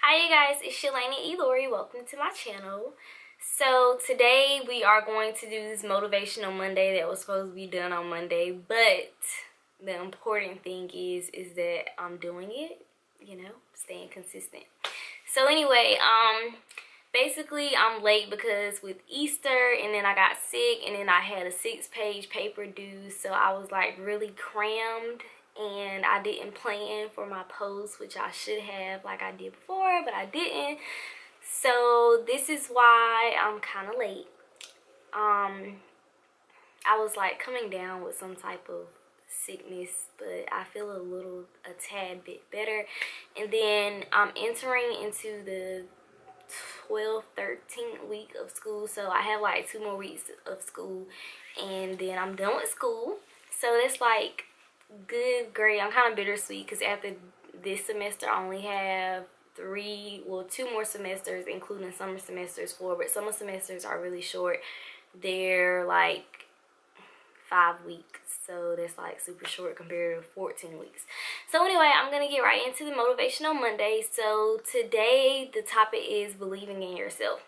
Hi you guys, it's Yalaina Elori. Welcome to my channel. So today we are going to do this motivational Monday that was supposed to be done on Monday, but the important thing is that I'm doing it, staying consistent. So anyway, basically I'm late because with Easter and then I got sick and then I had a 6-page paper due, so I was like really crammed and I didn't plan for my post, which I should have like I did before, but I didn't. So this is why I'm kind of late. I was like coming down with some type of sickness, but I feel a tad bit better. And then I'm entering into the 12th, 13th week of school, so I have like 2 more weeks of school and then I'm done with school. So that's like good, great. I'm kind of bittersweet because after this semester I only have 2 more semesters, including summer semesters, 4, but summer semesters are really short. They're like 5 weeks, so that's like super short compared to 14 weeks. So anyway, I'm gonna get right into the motivational Monday. So today the topic is believing in yourself.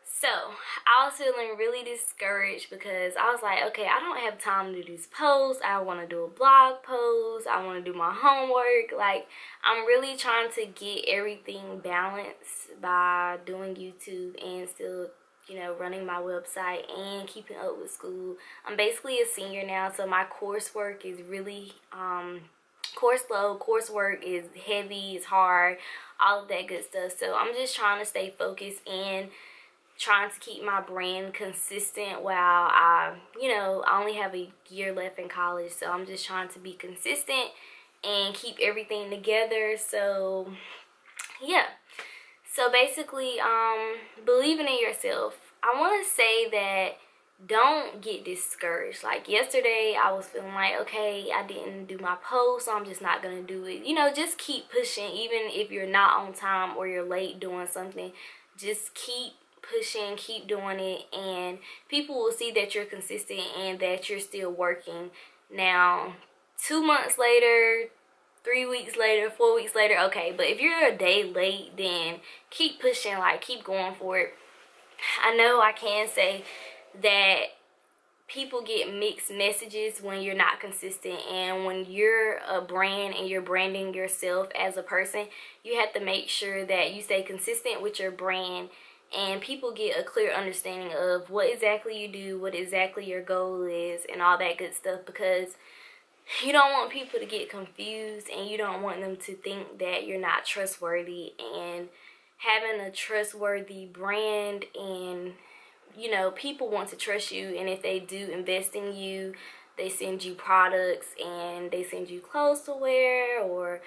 So I was feeling really discouraged because I was like, okay, I don't have time to do this post. I want to do a blog post. I want to do my homework. Like, I'm really trying to get everything balanced by doing YouTube and still, running my website and keeping up with school. I'm basically a senior now, so my coursework is really course load. Coursework is heavy, it's hard, all of that good stuff. So I'm just trying to stay focused and trying to keep my brand consistent while I only have a year left in college. So I'm just trying to be consistent and keep everything together. So yeah. So basically, believing in yourself. I want to say that don't get discouraged. Like yesterday, I was feeling like, okay, I didn't do my post, so I'm just not going to do it. Just keep pushing. Even if you're not on time or you're late doing something, just keep pushing, keep doing it, and people will see that you're consistent and that you're still working. Now, 2 months later, 3 weeks later, 4 weeks later, okay, but if you're a day late, then keep pushing, like keep going for it. I know I can say that people get mixed messages when you're not consistent, and when you're a brand and you're branding yourself as a person, you have to make sure that you stay consistent with your brand and people get a clear understanding of what exactly you do, what exactly your goal is, and all that good stuff, because you don't want people to get confused and you don't want them to think that you're not trustworthy. And having a trustworthy brand, and people want to trust you, and if they do invest in you, they send you products and they send you clothes to wear, or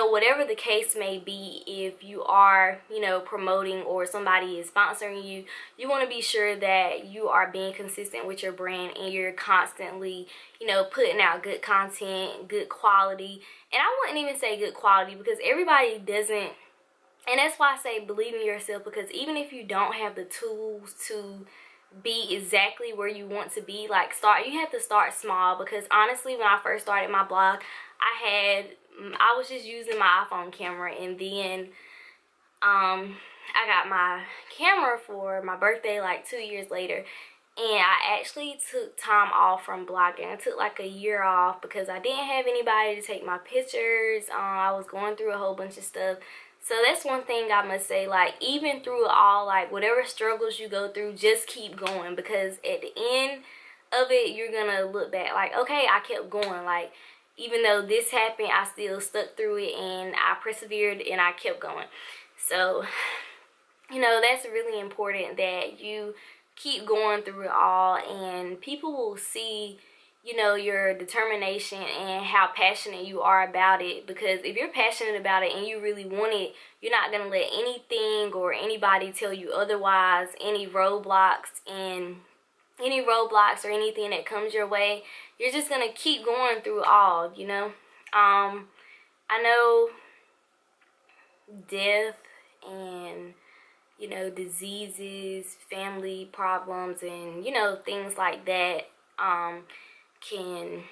whatever the case may be. If you are promoting or somebody is sponsoring you, you want to be sure that you are being consistent with your brand and you're constantly putting out good content, good quality. And I wouldn't even say good quality, because everybody doesn't. And that's why I say believe in yourself, because even if you don't have the tools to be exactly where you want to be, like you have to start small. Because honestly, when I first started my blog, I was just using my iPhone camera, and then I got my camera for my birthday like 2 years later, and I actually took time off from blogging. I took like a year off because I didn't have anybody to take my pictures. I was going through a whole bunch of stuff. So that's one thing I must say, like even through it all, like whatever struggles you go through, just keep going, because at the end of it, you're gonna look back like, okay, I kept going. Like even though this happened, I still stuck through it and I persevered and I kept going. So that's really important, that you keep going through it all, and people will see your determination and how passionate you are about it. Because if you're passionate about it and you really want it, you're not going to let anything or anybody tell you otherwise. Any roadblocks or anything that comes your way, you're just going to keep going through it all. I know death and diseases, family problems, and things like that can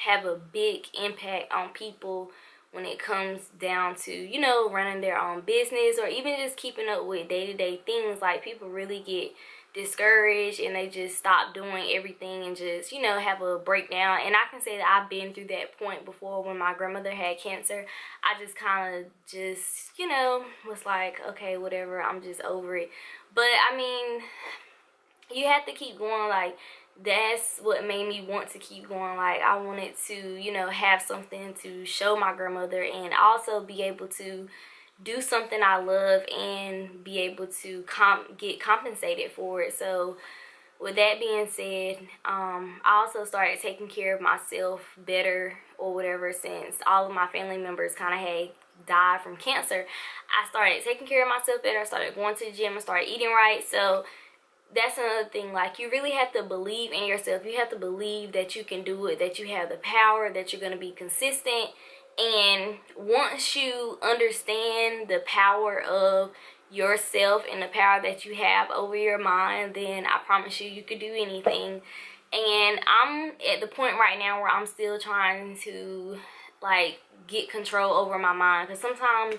have a big impact on people when it comes down to, you know, running their own business or even just keeping up with day-to-day things. Like, people really get discouraged and they just stop doing everything and just, you know, have a breakdown. And I can say that I've been through that point before. When my grandmother had cancer, I just kind of just, you know, was like, okay, whatever, I'm just over it. But I mean, you have to keep going. Like, that's what made me want to keep going. Like, I wanted to, you know, have something to show my grandmother and also be able to do something I love and be able to get compensated for it. So with that being said, I also started taking care of myself better or whatever, since all of my family members kind of had died from cancer. I started taking care of myself better. I started going to the gym and started eating right. So that's another thing. Like, you really have to believe in yourself. You have to believe that you can do it, that you have the power, that you're going to be consistent. And once you understand the power of yourself and the power that you have over your mind, then I promise you, you could do anything. And I'm at the point right now where I'm still trying to, like, get control over my mind. Because sometimes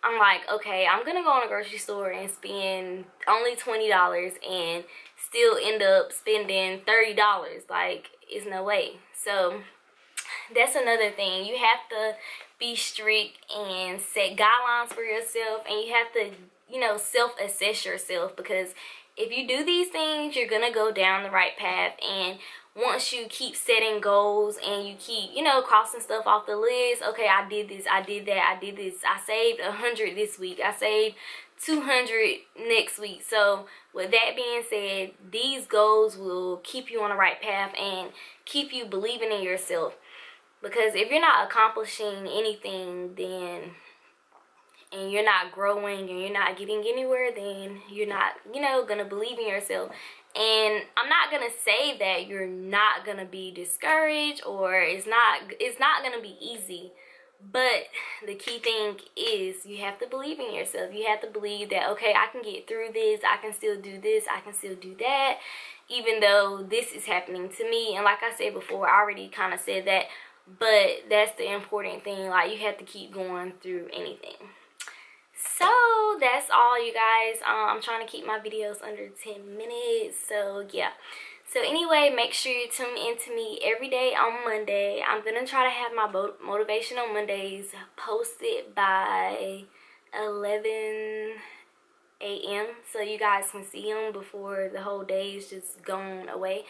I'm like, okay, I'm going to go in a grocery store and spend only $20 and still end up spending $30. Like, it's no way. So that's another thing. You have to be strict and set guidelines for yourself, and you have to, you know, self-assess yourself, because if you do these things, you're gonna go down the right path. And once you keep setting goals and you keep, you know, crossing stuff off the list, okay, I did this, I did that, I did this, I saved 100 this week, I saved 200 next week. So with that being said, these goals will keep you on the right path and keep you believing in yourself. Because if you're not accomplishing anything, then, and you're not growing and you're not getting anywhere, then you're not, you know, gonna believe in yourself. And I'm not gonna say that you're not gonna be discouraged or it's not gonna be easy. But the key thing is you have to believe in yourself. You have to believe that, okay, I can get through this, I can still do this, I can still do that, even though this is happening to me. And like I said before, I already kind of said that, but that's the important thing. Like, you have to keep going through anything. So that's all, you guys. I'm trying to keep my videos under 10 minutes. So yeah. So anyway, make sure you tune in to me every day on Monday. I'm going to try to have my Motivational Mondays posted by 11 a.m. so you guys can see them before the whole day is just gone away.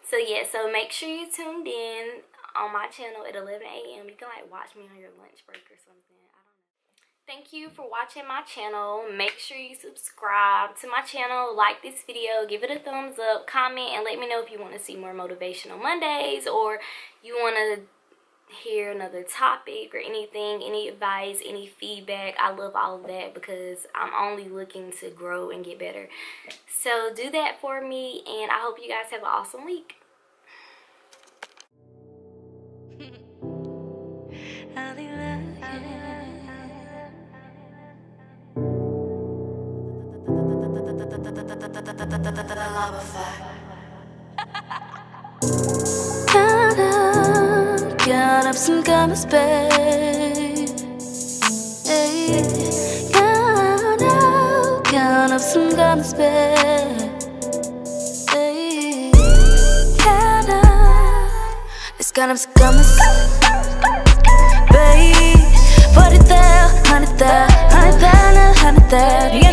So yeah, so make sure you tuned in on my channel at 11 a.m. You can, like, watch me on your lunch break or something. I don't know. Thank you for watching my channel. Make sure you subscribe to my channel, like this video, give it a thumbs up, comment, and let me know if you want to see more Motivational Mondays or you want to hear another topic or anything, any advice, any feedback. I love all of that because I'm only looking to grow and get better. So do that for me, and I hope you guys have an awesome week. Count up some gonna spend. Hey, count up some gonna spend. Hey, count up, let's count up some gonna spend. Babe, 40,000, 100,000, 100,000, 100,000.